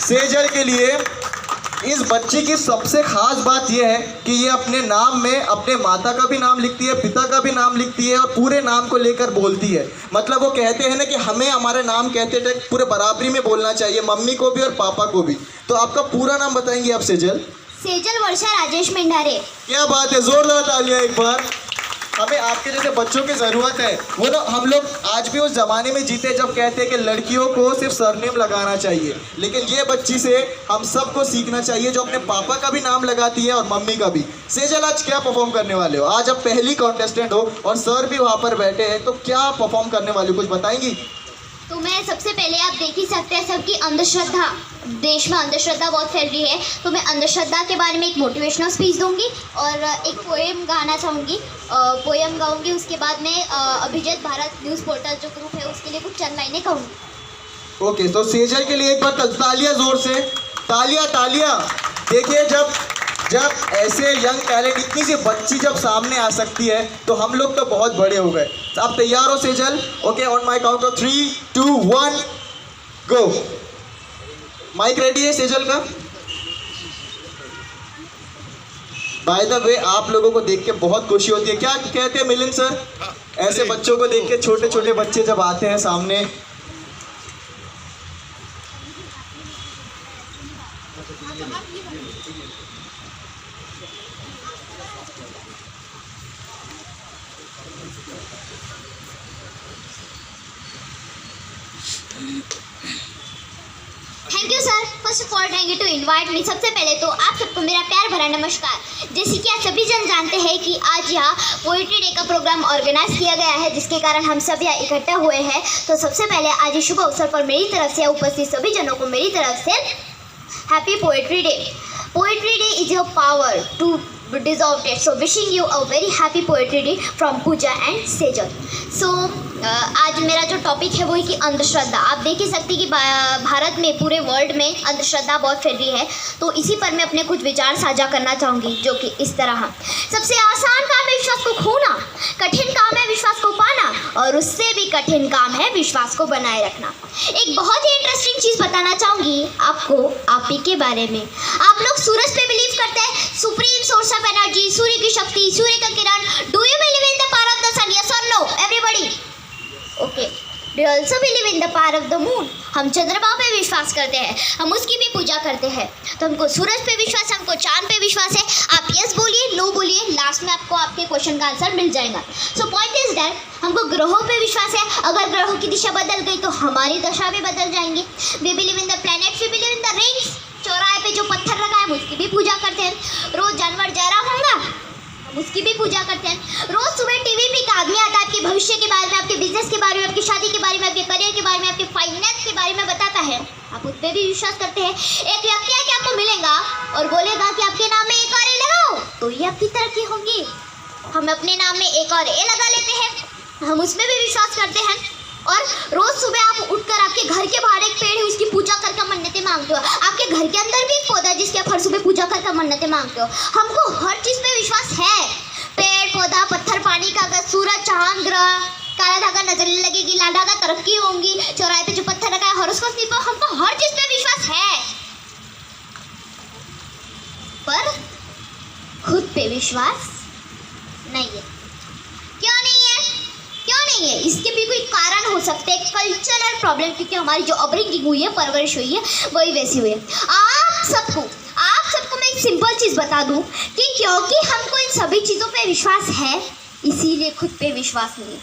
सेजल के लिए इस बच्ची की सबसे खास बात यह है कि ये अपने नाम में अपने माता का भी नाम लिखती है, पिता का भी नाम लिखती है और पूरे नाम को लेकर बोलती है। मतलब वो कहते हैं ना कि हमें हमारे नाम कहते थे पूरे बराबरी में बोलना चाहिए, मम्मी को भी और पापा को भी। तो आपका पूरा नाम बताएंगे आप सेजल? सेजल वर्षा राजेश मेंढारे। क्या बात है, जोरदार तालियां एक बार। हमें आपके जैसे बच्चों की ज़रूरत है। वो ना हम लोग आज भी उस ज़माने में जीते जब कहते हैं कि लड़कियों को सिर्फ सरनेम लगाना चाहिए, लेकिन ये बच्ची से हम सबको सीखना चाहिए जो अपने पापा का भी नाम लगाती है और मम्मी का भी। सेजल, आज क्या परफॉर्म करने वाले हो? आज आप पहली कॉन्टेस्टेंट हो और सर भी वहाँ पर बैठे हैं, तो क्या परफॉर्म करने वाले हो, कुछ बताएंगी? तो मैं सबसे पहले, आप देख ही सकते हैं सबकी अंधश्रद्धा, देश में अंधश्रद्धा बहुत फैल रही है, तो मैं अंधश्रद्धा के बारे में एक मोटिवेशनल स्पीच दूंगी और एक पोएम गाना चाहूँगी। पोएम गाऊंगी, उसके बाद में अभिजीत भारत न्यूज़ पोर्टल जो ग्रुप है उसके लिए कुछ चंद लाइनें कहूँगी। ओके, तो सेजल के लिए एक बार तालियां, जोर से तालियां तालियां। देखिए, जब ऐसे यंग टैलेंट, इतनी सी बच्ची जब सामने आ सकती है तो हम लोग तो बहुत बड़े हो गए। आप तैयार हो Sejal? Okay, on my count of 3, 2, 1 go. Mic ready है सेजल का? बाय द वे, आप लोगों को देख के बहुत खुशी होती है। क्या कहते हैं मिलिंद सर, ऐसे बच्चों को देख के, छोटे छोटे बच्चे जब आते हैं सामने? Thank you sir, first of all thank you to invite me. सबसे पहले तो आप सबको मेरा प्यार भरा नमस्कार। जैसे कि आप सभी जन जानते हैं कि आज यहाँ पोइट्री डे का प्रोग्राम ऑर्गेनाइज किया गया है, जिसके कारण हम सब यहाँ इकट्ठा हुए हैं। तो सबसे पहले आज इस शुभ अवसर पर मेरी तरफ से उपस्थित सभी जनों को मेरी तरफ से happy poetry day. Poetry day is your power to deserved it, so wishing you a very happy poetry day from Pooja and Sejal. So आज मेरा जो टॉपिक है वो है कि अंधश्रद्धा। आप देख ही सकते हैं कि भारत में, पूरे वर्ल्ड में अंधश्रद्धा बहुत फैल रही है। तो इसी पर मैं अपने कुछ विचार साझा करना चाहूँगी, जो कि इस तरह। सबसे आसान काम है विश्वास को खोना, कठिन काम है विश्वास को पाना, और उससे भी कठिन काम है विश्वास को बनाए रखना। एक बहुत ही इंटरेस्टिंग चीज़ बताना चाहूँगी आपको, आप ही के बारे में। आप लोग सूरज पे बिलीव करते हैं, सुप्रीम सोर्स ऑफ एनर्जी, सूर्य की शक्ति, सूर्य का किरण। Do you believe in the power of the sun? Yes और no everybody? Okay. Do also believe in the power of the moon? हम चंद्रमा पे विश्वास करते हैं, हम उसकी भी पूजा करते हैं। तो हमको सूरज पे विश्वास है, हमको चांद पे विश्वास है। आप यस बोलिए, नो बोलिए, लास्ट में आपको आपके क्वेश्चन का आंसर मिल जाएगा। सो पॉइंट इज दैट हमको ग्रहों पे विश्वास है। अगर ग्रहों की दिशा बदल गई तो हमारी दशा भी बदल जाएंगी। We believe in the planets, we believe in the rings. चौराहे पे जो पत्थर रखा है हम उसकी भी पूजा करते हैं। रोज जानवर जा रहा होगा, हम उसकी भी पूजा करते हैं। रोज सुबह टीवी पे एक आदमी आता है, आपके भविष्य के बारे में, आपके बिजनेस के बारे में, आपकी शादी के बारे में, आपके करियर के बारे में, आपके फाइनेंस के बारे में बताता है। आप उस पर भी विश्वास करते हैं। एक व्यक्ति आके आपको मिलेगा और बोलेगा कि आपके नाम में एक और ए लगाओ, तो ये आपकी तरक्की होगी। हम अपने नाम में एक और ए लगा लेते हैं, हम उसमें भी विश्वास करते हैं। और रोज सुबह आप उठकर आपके घर के बाहर एक पेड़ है, उसकी पूजा करके मन्नतें मांगते हो। आपके घर के अंदर भी एक पौधा है जिसके आप हर सुबह पूजा करके मन्नतें मांगते हो। हमको हर चीज़ पे विश्वास है। पेड़ पौधा, पत्थर, पानी, कागज, सूरज, चांद, ग्रह, काला धागा नजर लगेगी, लाल धागा तरक्की होंगी, चौराहे पे जो पत्थर रखा है, हॉरोस्कोप स्लिप, हमको हर चीज़ पे विश्वास है, पर खुद पे विश्वास नहीं है। क्यों नहीं है? क्यों नहीं है? इसके भी कोई कारण हो सकते हैं, कल्चरल प्रॉब्लम, क्योंकि हमारी जो अपब्रिंगिंग हुई है, परवरिश हुई है, वही वैसी हुई है। आप सबको मैं एक सिंपल चीज़ बता दूं कि क्योंकि हमको इन सभी चीज़ों पे विश्वास है, इसीलिए खुद पे विश्वास नहीं है।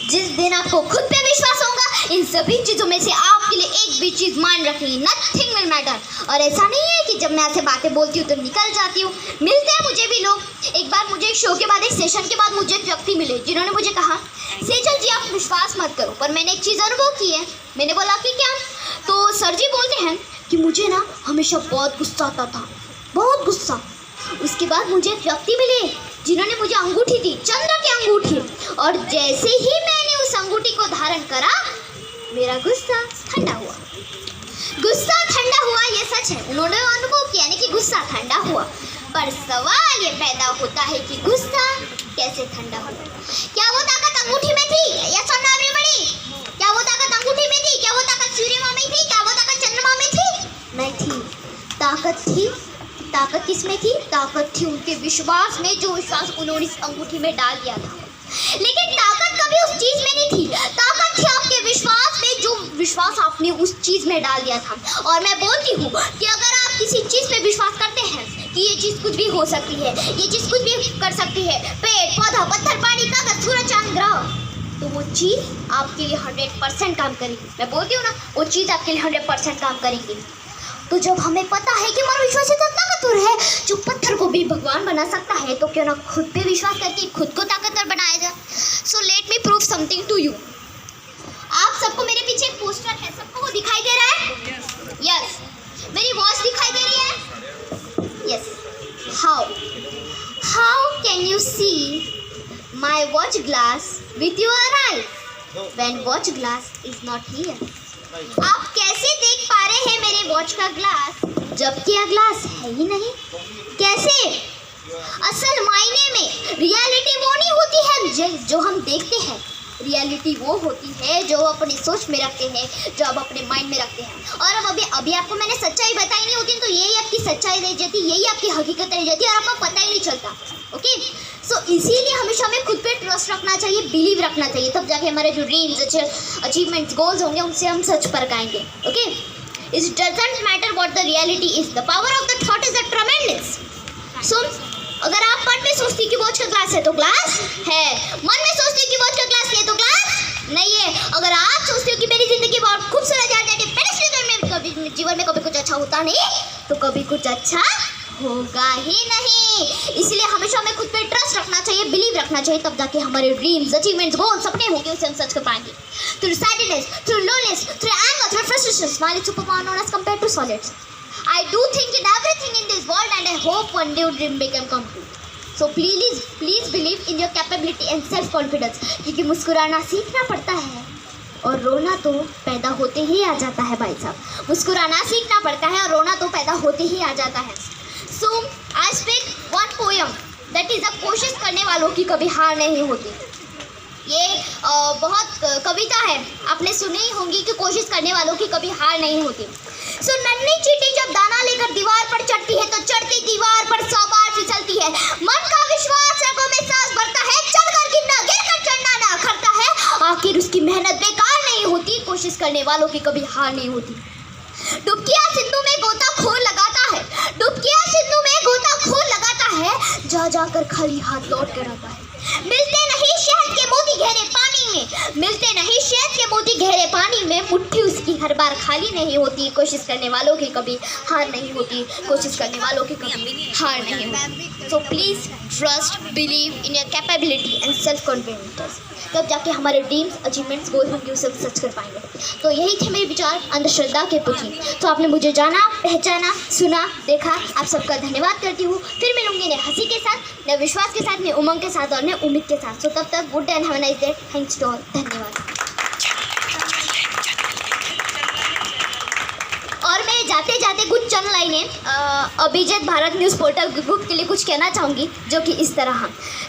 जिस दिन आपको खुद पे विश्वास होगा, इन सभी चीज़ों में से आपके लिए एक भी चीज़ मान रखनी, नथिंग विल मैटर। और ऐसा नहीं है कि जब मैं ऐसे बातें बोलती हूँ तो निकल जाती हूँ। मिलते हैं मुझे भी लोग। एक बार मुझे एक शो के बाद, एक सेशन के बाद मुझे एक व्यक्ति मिले जिन्होंने मुझे कहा, सेजल जी आप विश्वास मत करो, पर मैंने एक चीज़ अनुभव की है। मैंने बोला कि क्या? तो सर जी बोलते हैं कि मुझे ना हमेशा बहुत गुस्सा आता था, बहुत गुस्सा। उसके बाद मुझे एक व्यक्ति मिले जिन्होंने मुझे अंगूठी दी, चंद्र की अंगूठी, और जैसे ही मैंने उस अंगूठी को धारण करा, मेरा गुस्सा ठंडा हुआ। गुस्सा ठंडा हुआ, ये सच है, उन्होंने अनुभव किया, यानी कि गुस्सा ठंडा हुआ। पर सवाल ये पैदा होता है कि गुस्सा कैसे ठंडा हुआ? क्या वो ताकत अंगूठी में थी? या सोना में बड़ी? क्या वो ताकत अंगूठी में थी? क्या वो ताकत सूर्य में थी? क्या वो ताकत चंद्रमा में ताकत किसमें थी? ताकत थी उनके विश्वास में, जो विश्वास उन्होंने इस अंगूठी में डाल दिया था। लेकिन ताकत कभी उस चीज में नहीं थी, ताकत थी आपके विश्वास में, जो विश्वास आपने उस चीज में डाल दिया था। और मैं बोलती हूँ कि अगर आप किसी चीज पे विश्वास करते हैं कि ये चीज कुछ भी हो सकती है, ये चीज कुछ भी कर सकती है, पेड़ पौधा पत्थर पानी कागज सूरज चांद ग्रह, तो वो चीज आपके लिए 100% काम करेगी। मैं बोलती हूँ ना, वो चीज आपके लिए 100% काम करेगी। तो जब हमें पता है कि हमारा विश्वास इतना ताकतवर है जो पत्थर को भी भगवान बना सकता है, तो क्यों ना खुद पे विश्वास करके खुद को ताकतवर बनाया जाए। So let me prove something to you. आप सबको मेरे पीछे एक पोस्टर है, सबको वो दिखाई दे रहा है? यस। मेरी वॉच दिखाई दे रही है? Yes. How can you see my watch glass with your eyes when watch glass is not here? आप कैसे देख पा रहे हैं मेरे वॉच का ग्लास जबकि यह ग्लास है ही नहीं? कैसे? असल मायने में रियलिटी वो नहीं होती है जो हम देखते हैं, रियलिटी वो होती है जो अपनी सोच में रखते हैं, जो आप अपने माइंड में रखते हैं। और अब अभी आपको मैंने सच्चाई बताई नहीं होती तो यही आपकी सच्चाई रह जाती, यही आपकी हकीकत रह जाती और आपको पता ही नहीं चलता। ओके, सो इसीलिए हमेशा हमें खुद पे ट्रस्ट रखना चाहिए, बिलीव रखना चाहिए, तब जाके हमारे जो ड्रीम्स, अचीवमेंट्स, गोल्स होंगे उनसे हम सच पर पाएंगे। Okay, it doesn't matter what the reality is, the power of the thought is the tremendous. So अगर आप मन में सोचती कि वॉच का ग्लास है तो ग्लास है, मन में सोचती कि वॉच का ग्लास है तो ग्लास नहीं है। अगर आप सोचते हो कि मेरी जिंदगी बहुत खूबसूरत है, जीवन में कभी कुछ अच्छा होता नहीं, तो कभी कुछ अच्छा होगा ही नहीं। इसलिए हमेशा हमें खुद पे ट्रस्ट रखना चाहिए, बिलीव रखना चाहिए, तब जाके हमारे ड्रीम्स, अचीवमेंट्स, गोल्स, सपने होंगे, उसे हम सच कर पाएंगे। Through sadness, through loneliness, through anger, through frustration, smile is superpower known as compared to solids. I do think in everything in this world and I hope one day your dream become come true. So please believe in your capability and self confidence, क्योंकि मुस्कुराना सीखना पड़ता है और रोना तो पैदा होते ही आ जाता है भाई साहब। मुस्कुराना सीखना पड़ता है और रोना तो पैदा होते ही आ जाता है। So I speak one poem that is a कोशिश करने वालों की कभी हार नहीं होती। ये बहुत कविता है, आपने सुनी ही होंगी कि कोशिश करने वालों की कभी हार नहीं होती। सो नन्ही चींटी जब दाना लेकर दीवार पर चढ़ती है तो चढ़ती दीवार पर 100 बार फिसलती है। मन का विश्वास रगों में सांस भरता है, चढ़कर गिरना गिरकर चढ़ना ना करता है, आखिर उसकी मेहनत बेकार नहीं होती। कोशिश करने वालों की कभी हार नहीं होती। डुबकिया सिंधु में गोताखोर लगाता है, डुबकिया सिंधु में गोताखोर लगाता है, जा जाकर खाली हाथ लौट कर आता है। मिलते नहीं शहद के मोती गहरे पानी में, मिलते नहीं शहद के मोती गहरे पानी में, मुट्ठी उसकी हर बार खाली नहीं होती। कोशिश करने वालों की कभी हार नहीं होती, कोशिश करने वालों की कभी हार नहीं होती। So please trust, believe in your capability and self confidence, तब जाके हमारे ड्रीम्स, अचीवमेंट्स, गोल होंगे, उसे हम सच कर पाएंगे। तो यही थे मेरे विचार अंधश्रद्धा के प्रति। तो आपने मुझे जाना, पहचाना, सुना, देखा, आप सबका धन्यवाद करती हूँ। फिर मिलूंगी नए हंसी के साथ, नए विश्वास के साथ, नए उमंग के साथ और नए उम्मीद के साथ। सो तब तक good and have a nice day. Thanks to all. धन्यवाद। और मैं जाते जाते कुछ चंद लाइनें Abhijit Bharat News Portal Group के लिए कुछ कहना चाहूँगी, जो कि इस तरह।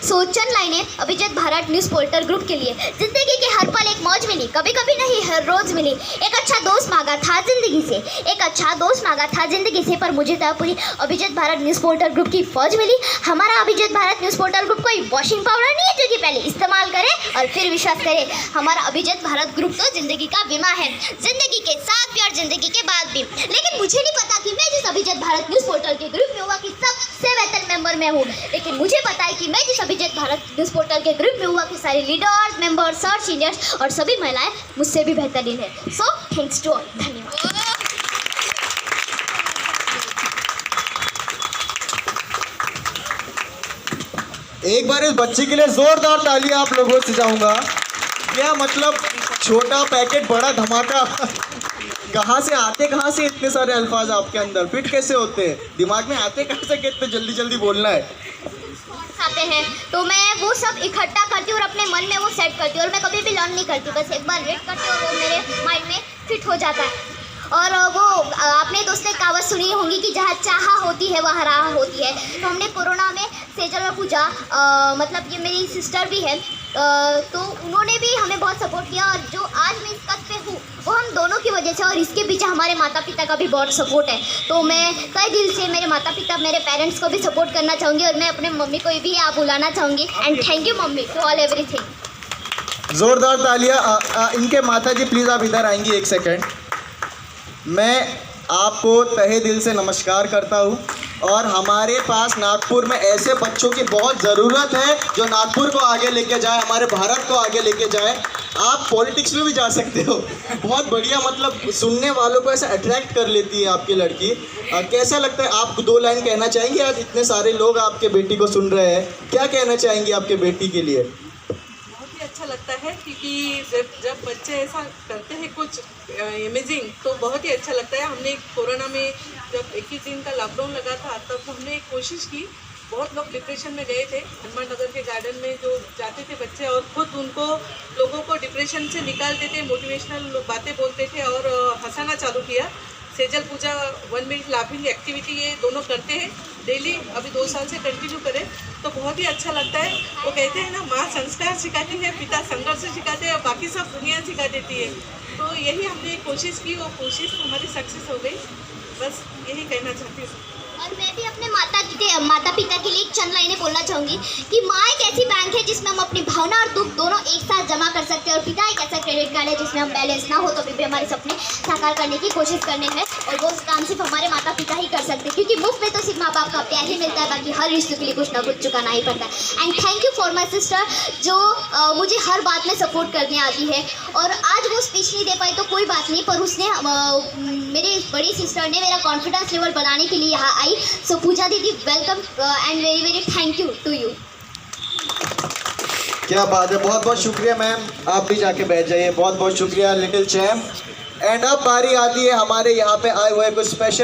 सो चंद लाइनें Abhijit Bharat News Portal Group के लिए। जिंदगी के हर पल एक मौज मिली, कभी कभी नहीं हर रोज़ मिली। एक अच्छा दोस्त मांगा था जिंदगी से, एक अच्छा दोस्त मांगा था जिंदगी से, पर मुझे तो पूरी Abhijit Bharat News Portal Group की फौज मिली। हमारा Abhijit Bharat News Portal Group कोई वॉशिंग पाउडर नहीं है जो कि पहले इस्तेमाल करे और फिर विश्वास करे। हमारा अभिजीत भारत ग्रुप तो जिंदगी का बीमा है, जिंदगी के साथ भी और जिंदगी के बाद भी। लेकिन मुझे नहीं पता कि मैं जिस अभिजीत भारत न्यूज़ पोर्टल के ग्रुप में हुआ कि सबसे बेहतर मेंबर मैं हूँ, लेकिन मुझे पता है कि मैं जिस अभिजीत भारत न्यूज़ पोर्टल के ग्रुप में हुआ कि सारे लीडर्स, मेंबर्स और सीनियर्स और सभी महिलाएं मुझसे भी बेहतरीन है। So thanks to all. धन्यवाद। एक बार इस बच्ची के लिए जोरदार तालियां आप लोगों से चाहूंगा। क्या मतलब, छोटा पैकेट बड़ा धमाका। कहाँ से इतने सारे अल्फाज आपके अंदर फिट कैसे होते हैं, दिमाग में आते कहाँ से कि इतने जल्दी जल्दी बोलना है। आते हैं तो मैं वो सब इकट्ठा करती हूँ और अपने मन में वो सेट करती हूँ, और मैं कभी भी लर्न नहीं करती, बस एक बार रीड करती हूँ और वो मेरे माइंड में फिट हो जाता है। और वो आपने दोस्तों कहावत सुनी होंगी कि जहाँ चाह होती है वहाँ राह होती है। तो हमने कोरोना में सेजल में पूजा, मतलब ये मेरी सिस्टर भी है, तो उन्होंने भी हमें बहुत सपोर्ट किया और जो आज मैं इस कद पे हूँ वो हम दोनों की वजह से, और इसके पीछे हमारे माता पिता का भी बहुत सपोर्ट है। तो मैं तहे दिल से मेरे माता पिता, मेरे पेरेंट्स को भी सपोर्ट करना चाहूँगी और मैं अपने मम्मी को भी आप बुलाना चाहूँगी। And thank you mummy to all everything. जोरदार तालियां। इनके माता जी प्लीज़ आप इधर आएंगी एक सेकंड। मैं आपको तहे दिल से नमस्कार करता हूँ और हमारे पास नागपुर में ऐसे बच्चों की बहुत ज़रूरत है जो नागपुर को आगे लेके जाए, हमारे भारत को आगे लेके जाए। आप पॉलिटिक्स में भी जा सकते हो। बहुत बढ़िया, मतलब सुनने वालों को ऐसा अट्रैक्ट कर लेती है आपकी लड़की। कैसा लगता है? आप 2 लाइन कहना चाहेंगे? आज इतने सारे लोग आपके बेटी को सुन रहे हैं, क्या कहना चाहेंगे आपके बेटी के लिए? अच्छा लगता है क्योंकि जब बच्चे ऐसा करते हैं कुछ अमेजिंग तो बहुत ही अच्छा लगता है। हमने कोरोना में जब 21 दिन का लॉकडाउन लगा था तब हमने कोशिश की, बहुत लोग डिप्रेशन में गए थे। हनुमान नगर के गार्डन में जो जाते थे बच्चे और खुद उनको लोगों को डिप्रेशन से निकालते थे, मोटिवेशनल बातें बोलते थे और हंसाना चालू किया। सेजल पूजा 1 मिनट लाफिंग एक्टिविटी ये दोनों करते हैं डेली, अभी 2 साल से कंटिन्यू करें तो बहुत ही अच्छा लगता है। वो कहते हैं ना, माँ संस्कार सिखाती है, पिता संघर्ष सिखाते हैं और बाकी सब दुनिया सिखा देती है। तो यही हमने कोशिश की, वो कोशिश हमारी सक्सेस हो गई। बस यही कहना चाहती हूँ। और मैं भी अपने माता पिता के लिए एक चंद लाइनें बोलना चाहूँगी कि माँ एक ऐसी बैंक है जिसमें हम अपनी भावना और दुख दोनों एक साथ जमा कर सकते हैं, और पिता एक ऐसा क्रेडिट कार्ड है जिसमें हम बैलेंस ना हो तो भी हमारे सपने साकार करने की कोशिश करने हैं, और वो काम सिर्फ हमारे माता पिता ही कर सकते हैं, क्योंकि मुफ्त में तो सिर्फ माँ बाप का प्यार ही मिलता है, बाकी हर रिश्ते के लिए कुछ ना कुछ चुकाना ही पड़ता है। And thank you for my sister जो मुझे हर बात में सपोर्ट करने आती है। और आज वो स्पीच नहीं दे पाई तो कोई बात नहीं, पर उसने मेरी बड़ी सिस्टर ने मेरा कॉन्फिडेंस लेवल बढ़ाने के लिए यहाँ आई। So Pooja didi, welcome and very very thank you to you. क्या बात है, बहुत बहुत शुक्रिया मैम। आप भी जाके बैठ जाइए। बहुत बहुत शुक्रिया लिटिल चैम्प। एंड अब बारी आती है हमारे यहाँ पे आए हुए कुछ स्पेशल